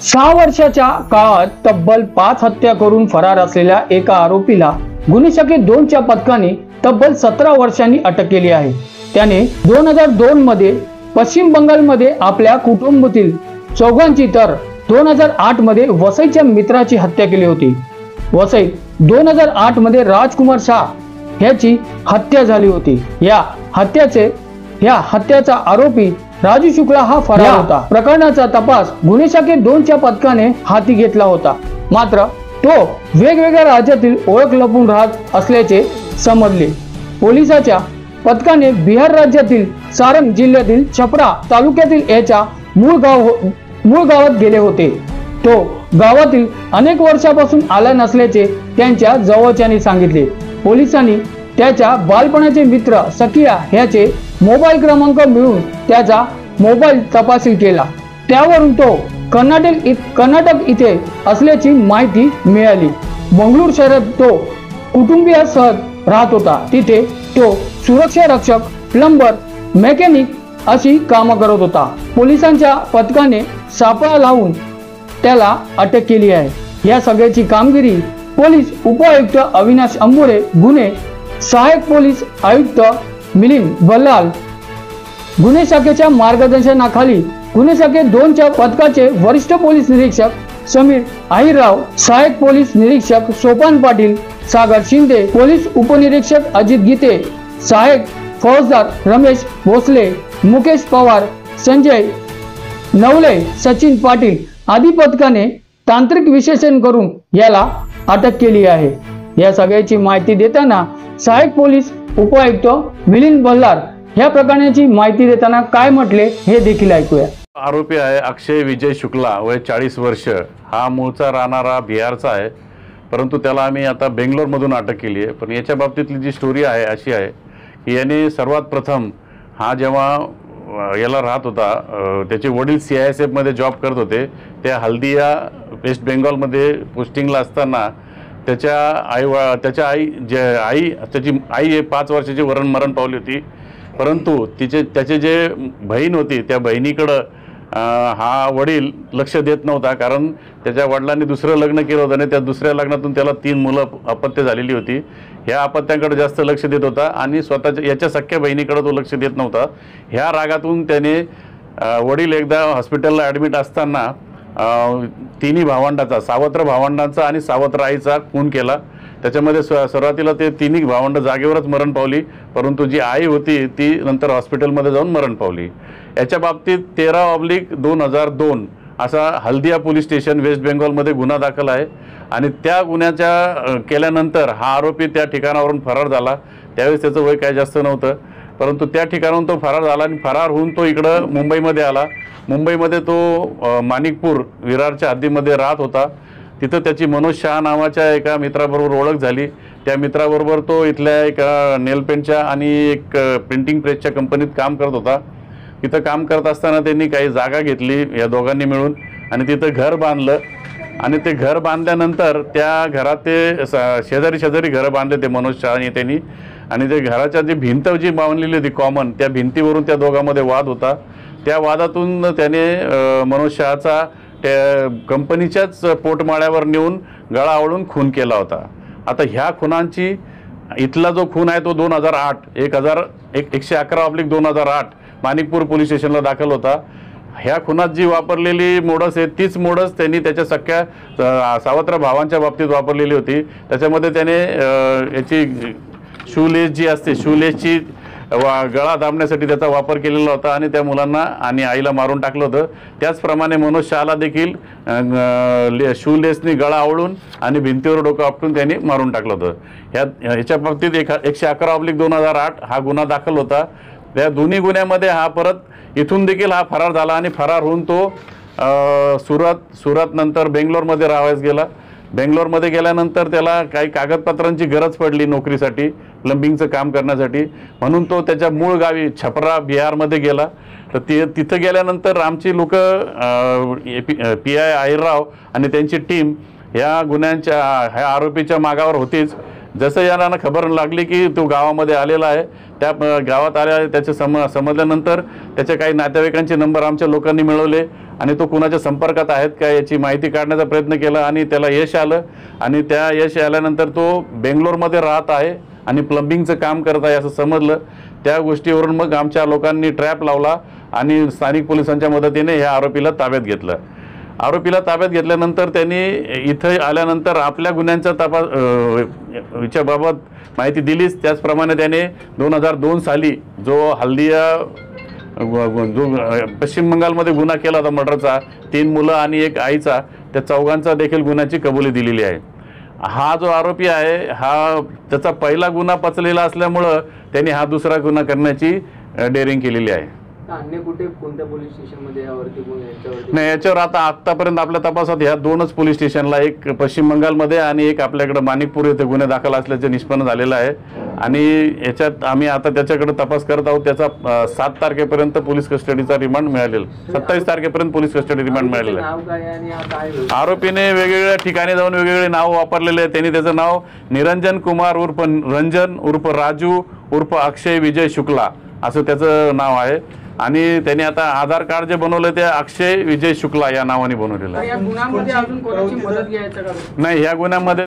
6 वर्षाच्या काळात तब्बल 5 हत्या करून फरार असलेल्या एका आरोपीला गुन्हे शाखे 2च्या पथकाने तब्बल 17 वर्षांनी अटक केली आहे। त्याने 2002 मध्ये पश्चिम बंगालमध्ये आपल्या कुटुंबातील चौघांची तर 2008 मध्ये वसईच्या मित्राची हत्या केली होती। वसईत 2008 मध्ये राजकुमार शाह याची हत्या झाली होती। या हत्याचा आरोपी राजू शुक्ला हा फरार होता। प्रकरणाचा तपास गुन्हे शाखे 2च्या पथकाने हाती घेतला होता, मात्र तो वेगवेगळ्या राज्यातील ओळख लपून राहत असल्याचे समजले। पोलिसांच्या पथकाने बिहार राज्यातील सारंग जिल्ह्यातील छपरा तालुक्यातील याच्या मूळ गावात गेले होते। तो गावातील अनेक वर्षापासून आला नसल्याचे त्यांच्या जवळच्यांनी सांगितले। पोलिसांनी त्याच्या बालपणाचे मित्र सखिया ह्याचे मोबाईल क्रमांक मिळून त्याचा मोबाईल तपासणी केला, त्यावरून तो कर्नाटक इथे असल्याची माहिती मिळाली। बंगळूर शहरात तो कुटुंबियासह राहत होता। तिथे तो सुरक्षा रक्षक, प्लंबर, मेकॅनिक अशी कामं करत होता। पोलिसांच्या पथकाने सापळा लावून त्याला अटक केली आहे। या सगळ्याची कामगिरी पोलीस उपायुक्त अविनाश अंबुरे, गुन्हे सहाय्यक पोलीस आयुक्त मिलिंद बल्लाल, गुन्हे शाखेच्या मार्गदर्शनाखाली गुन्हे शाखे 2च्या पथकाचे वरिष्ठ पोलीस निरीक्षक समीर आहिरराव, सहाय्यक पोलीस निरीक्षक सोपान पाटील, सागर शिंदे, पोलीस उपनिरीक्षक अजित गीते, सहाय्यक फौजदार रमेश भोसले, मुकेश पवार, संजय नवले, सचिन पाटील आदी पथकाने तांत्रिक विश्लेषण करून याला अटक केली आहे। या सगळ्याची माहिती देताना सहाय्यक पोलीस उपायुक्त मिलिंद बल्लार या प्रकरणाची माहिती देताना काय म्हटले हे देखील ऐकूया। आरोपी आहे अक्षय विजय शुक्ला, वय 40 वर्ष। हा मूळचा राहणारा बिहारचा आहे, परंतु त्याला आम्ही आता बेंगलोरमधून अटक केली आहे। पण याच्या बाबतीतली जी स्टोरी आहे अशी आहे की याने सर्वात प्रथम हा जेव्हा याला राहत होता, त्याचे वडील CISF मध्ये जॉब करत होते। त्या हल्दिया वेस्ट बेंगॉलमध्ये पोस्टिंगला असताना त्याची आई 5 वर्षाची मरण पावली होती। परंतु त्याचे जे बहीण होती त्या बहिणीकडं हा वडील लक्ष देत नव्हता, कारण त्याच्या वडिलांनी दुसरं लग्न केलं होतं आणि त्या दुसऱ्या लग्नातून त्याला 3 मुलं अपत्य झालेली होती। ह्या अपत्यांकडे जास्त लक्ष देत होता आणि स्वतःच्या याच्या सख्या बहिणीकडे तो लक्ष देत नव्हता। ह्या रागातून त्याने वडील एकदा हॉस्पिटलला ॲडमिट असताना तिन्ही भावंडाचा, सावत्र भावंडांचा आणि सावत्र आईचा खून केला। त्याच्यामध्ये सुरुवातीला ते तिन्ही भावंड जागेवरच मरण पावली, परंतु जी आई होती ती नंतर हॉस्पिटलमध्ये जाऊन मरण पावली। याच्या बाबतीत 13/2002 असा हल्दिया पोलीस स्टेशन वेस्ट बेंगॉलमध्ये गुन्हा दाखल आहे आणि त्या गुन्ह्याच्या केल्यानंतर हा आरोपी त्या ठिकाणावरून फरार झाला। त्यावेळेस त्याचं वय काय जास्त नव्हतं, परंतु त्या ठिकाणाहून तो फरार झाला आणि फरार होऊन तो इकडं मुंबईमध्ये आला। मुंबईमध्ये तो माणिकपूर विरारच्या हद्दीमध्ये राहत होता। तिथं त्याची मनोज शाह नावाच्या एका मित्राबरोबर ओळख झाली। त्या मित्राबरोबर तो इथल्या एका नेलपेंटच्या आणि एक प्रिंटिंग प्रेसच्या कंपनीत काम करत होता। तिथं काम करत असताना त्यांनी काही जागा घेतली या दोघांनी मिळून आणि तिथं घर बांधलं आणि ते घर बांधल्यानंतर त्या घरात ते शेजारी घरं बांधले ते मनोज शाह त्यांनी, आणि ते घराच्या जी भिंत जी बांधलेली होती कॉमन, त्या भिंतीवरून त्या दोघांमध्ये वाद होता। त्या वादातून त्याने मनोज शाहचा त्या कंपनीच्याच पोटमाळ्यावर नेऊन गळा आवळून खून केला होता। आता ह्या खुनांची इथला जो खून आहे तो 111/2008 माणिकपूर पोलीस स्टेशनला दाखल होता। ह्या खुनात जी वापरलेली मोडस आहे तीच मोडस त्यांनी त्याच्या सख्या सावत्र भावांच्या बाबतीत वापरलेली होती। त्याच्यामध्ये त्याने याची शूलेस जी असते, शूलेसची गळा दाबण्यासाठी त्याचा वापर केलेला होता आणि त्या मुलांना आणि आईला मारून टाकलं होतं। त्याचप्रमाणे मनोज शाहला देखील शूलेसनी गळा आवळून आणि भिंतीवर डोकं आपटून त्यांनी मारून टाकलं होतं। ह्याच्या बाबतीत 111/2008 हा गुन्हा दाखल होता। त्या दोन्ही गुन्ह्यामध्ये हा परत इथून देखील हा फरार झाला आणि फरार होऊन तो सुरत नंतर बेंगलोरमध्ये राहायला गेला। बेंगलोरमध्ये गेल्यानंतर त्याला काही कागदपत्रांची गरज पडली नोकरीसाठी, प्लंबिंगचं काम करण्यासाठी, म्हणून तो त्याच्या मूळ गावी छपरा बिहारमध्ये गेला। तर तिथं गेल्यानंतर आमची लोक PI आहिरराव आणि त्यांची टीम ह्या आरोपीच्या मागावर होतीच। जसं याला खबर लागली की तो गावामध्ये आलेला आहे, त्या गावात आल्या त्याचे समजल्यानंतर त्याच्या काही नातेवाईकांचे नंबर आमच्या लोकांनी मिळवले आणि तो कुणाच्या संपर्कात आहेत का याची माहिती काढण्याचा प्रयत्न केला आणि त्याला यश आलं. आणि त्या यश आल्यानंतर तो बेंगलोरमध्ये राहत आहे आणि प्लंबिंगचं काम करत आहे असं समजलं. त्या गोष्टीवरून मग आमच्या लोकांनी ट्रॅप लावला आणि स्थानिक पोलिसांच्या मदतीने ह्या आरोपीला ताब्यात घेतलं. आरोपीला ताब्यात घेतल्यानंतर त्यांनी इथं आल्यानंतर आपल्या गुन्ह्यांचा तपास याच्याबाबत माहिती दिलीच. त्याचप्रमाणे त्याने 2002 साली जो हल्दिया जो पश्चिम बंगालमध्ये गुन्हा केला होता मर्डरचा, 3 मुलं आणि 1 आईचा, त्या चौघांचा देखील गुन्ह्याची कबुली दिलेली आहे. हा जो आरोपी आहे हा त्याचा पहिला गुन्हा पचलेला असल्यामुळं त्यांनी हा दुसरा गुन्हा करण्याची डेअरिंग केलेली आहे. अन्य कुठे कोणत्या पोलीस स्टेशनमध्ये नाही, याच्यावर आतापर्यंत आपल्या तपासात ह्या 2च पोलीस स्टेशनला, एक पश्चिम बंगालमध्ये आणि एक आपल्याकडे माणिकपूर येथे गुन्हे दाखल असल्याचे निष्पन्न झालेलं आहे. आणि याच्यात आम्ही आता त्याच्याकडे तपास करत आहोत. त्याचा 7 तारखेपर्यंत पोलीस कस्टडीचा रिमांड मिळालेला, 27 तारखेपर्यंत पोलीस कस्टडी रिमांड मिळालेलं आहे. आरोपीने वेगवेगळ्या ठिकाणी जाऊन वेगवेगळे नाव वापरलेले आहेत. त्यांनी त्याचं नाव निरंजन कुमार उर्फ रंजन उर्फ राजू उर्फ अक्षय विजय शुक्ला असं त्याचं नाव आहे. आणि त्यांनी आता आधार कार्ड जे बनवलं ते अक्षय विजय शुक्ला या नावाने बनवलेलं आहे. या गुन्ह्यामध्ये अजून कोणाची मदत घ्यायचं का? नाही, ह्या गुन्ह्यामध्ये